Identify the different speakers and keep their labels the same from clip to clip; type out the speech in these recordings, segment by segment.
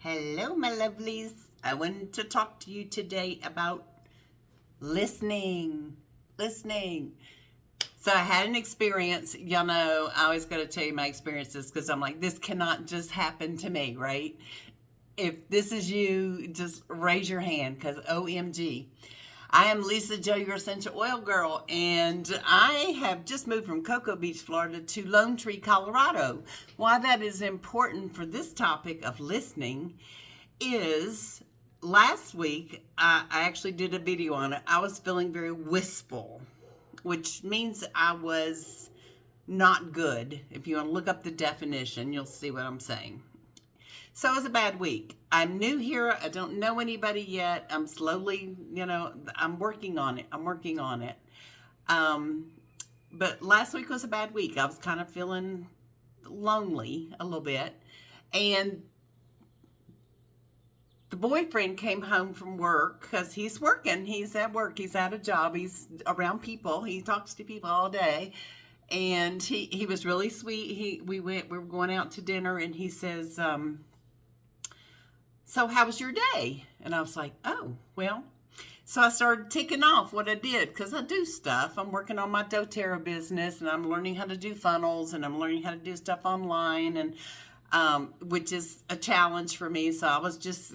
Speaker 1: Hello, my lovelies. I wanted to talk to you today about listening. Listening. So I had an experience. Y'all know I always got to tell you my experiences because I'm like, this cannot just happen to me, right? If this is you, just raise your hand because OMG. I am Lisa Joe, your essential oil girl, and I have just moved from Cocoa Beach, Florida to Lone Tree, Colorado. Why that is important for this topic of listening is last week I actually did a video on it. I was feeling very wistful, which means I was not good. If you want to look up the definition, you'll see what I'm saying. So it was a bad week. I'm new here. I don't know anybody yet. I'm slowly, I'm working on it. But last week was a bad week. I was kind of feeling lonely a little bit. And the boyfriend came home from work because he's working. He's at work. He's at a job. He's around people. He talks to people all day. And he was really sweet. We were going out to dinner and he says, so how was your day? And I was like, oh, well. So I started ticking off what I did because I do stuff. I'm working on my doTERRA business and I'm learning how to do funnels and I'm learning how to do stuff online, and which is a challenge for me. So I was just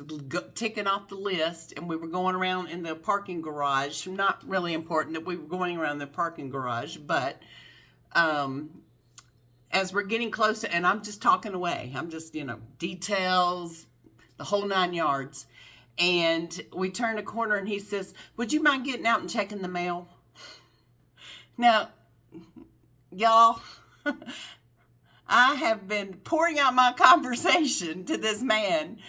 Speaker 1: ticking off the list, and we were going around in the parking garage. Not really important that we were going around the parking garage, but as we're getting closer, and I'm just talking away. I'm just, details, the whole 9 yards. And we turned a corner and he says, would you mind getting out and checking the mail? Now, y'all, I have been pouring out my conversation to this man.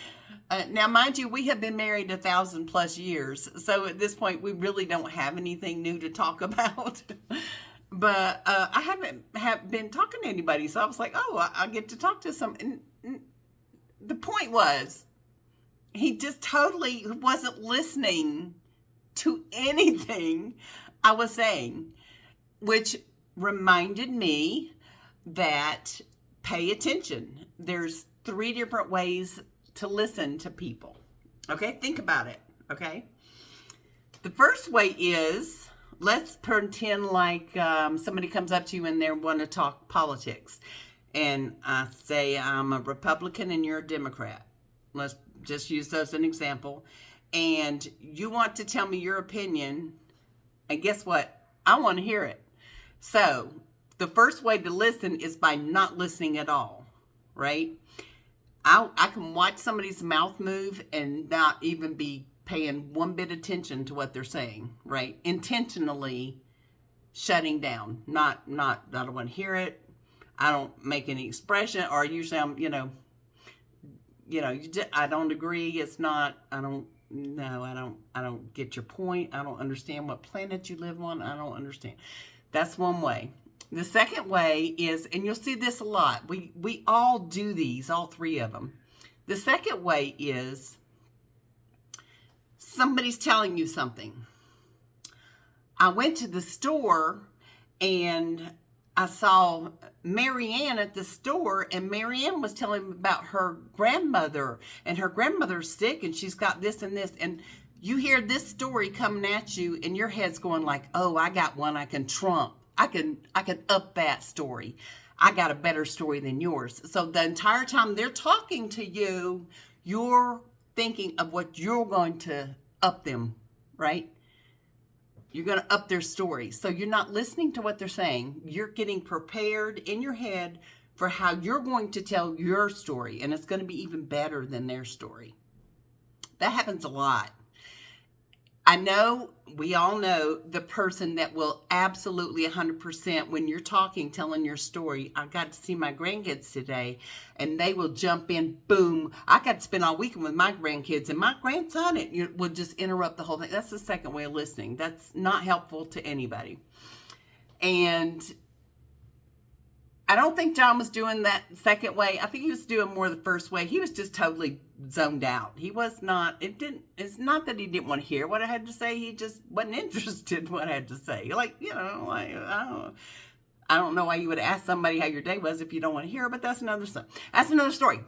Speaker 1: Now, mind you, we have been married 1,000+ years. So at this point, we really don't have anything new to talk about. But I haven't been talking to anybody. So I was like, oh, I get to talk to some. And the point was, he just totally wasn't listening to anything I was saying, which reminded me that pay attention. There's 3 different ways to listen to people. Okay, think about it. Okay. The first way is, let's pretend like somebody comes up to you and they want to talk politics. And I say, I'm a Republican and you're a Democrat. Let's just use those as an example. And you want to tell me your opinion. And guess what? I want to hear it. So the first way to listen is by not listening at all, right? I can watch somebody's mouth move and not even be paying one bit attention to what they're saying, right? Intentionally shutting down. I don't want to hear it. I don't make any expression, or usually I'm, I don't agree. It's not, I don't get your point. I don't understand what planet you live on. I don't understand. That's one way. The second way is, and you'll see this a lot. We all do these, all 3 of them. The second way is somebody's telling you something. I went to the store and I saw Marianne at the store, and Marianne was telling me about her grandmother, and her grandmother's sick and she's got this and this, and you hear this story coming at you and your head's going like, oh, I got one I can trump. I can up that story. I got a better story than yours. So the entire time they're talking to you, you're thinking of what you're going to up them, right? You're going to up their story. So you're not listening to what they're saying. You're getting prepared in your head for how you're going to tell your story. And it's going to be even better than their story. That happens a lot. I know, we all know the person that will absolutely 100% when you're talking, telling your story. I got to see my grandkids today and they will jump in, boom. I got to spend all weekend with my grandkids, and my grandson will just interrupt the whole thing. That's the second way of listening. That's not helpful to anybody. And I don't think John was doing that second way. I think he was doing more the first way. He was just totally zoned out. He was not, it's not that he didn't want to hear what I had to say. He just wasn't interested in what I had to say. I don't know why you would ask somebody how your day was if you don't want to hear it, but that's another story.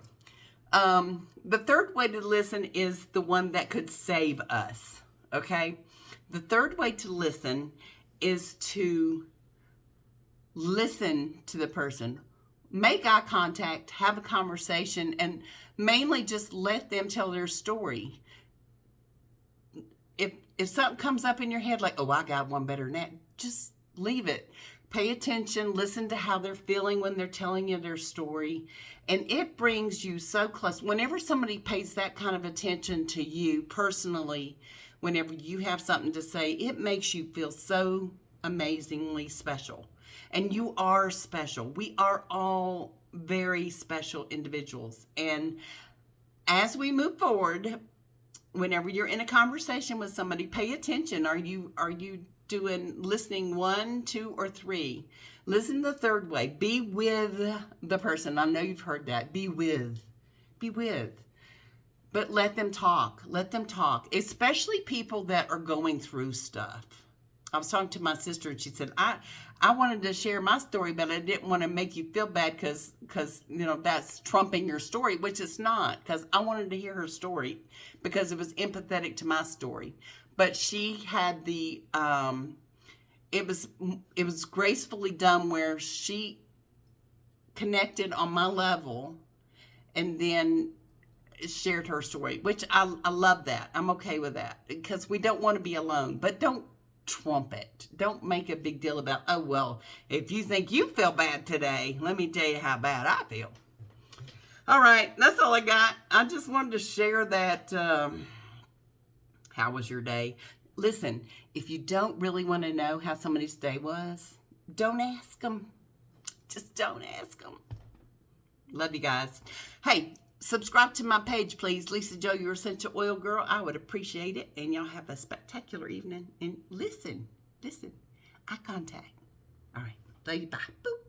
Speaker 1: The third way to listen is the one that could save us. Okay? The third way to listen is to listen to the person. Make eye contact, have a conversation, and mainly just let them tell their story. If something comes up in your head like, oh, I got one better than that, just leave it. Pay attention, listen to how they're feeling when they're telling you their story, and it brings you so close. Whenever somebody pays that kind of attention to you personally, whenever you have something to say, it makes you feel so amazingly special. And you are special. We are all very special individuals. And as we move forward, whenever you're in a conversation with somebody, pay attention. Are you doing listening 1, 2, or 3? Listen the third way. Be with the person. I know you've heard that. Be with. But let them talk. Let them talk. Especially people that are going through stuff. I was talking to my sister and she said, I wanted to share my story, but I didn't want to make you feel bad because that's trumping your story, which it's not, because I wanted to hear her story because it was empathetic to my story. But she had the, it was gracefully done where she connected on my level and then shared her story, which I love that. I'm okay with that because we don't want to be alone, but don't trump it. Don't make a big deal about, oh, well, if you think you feel bad today, let me tell you how bad I feel. All right, that's all I got. I just wanted to share that. How was your day? Listen, if you don't really want to know how somebody's day was, don't ask them. Just don't ask them. Love you guys. Hey, subscribe to my page, please. Lisa Jo, your Essential Oil Girl. I would appreciate it. And y'all have a spectacular evening. And listen. Eye contact. All right. Love you. Bye. Boop.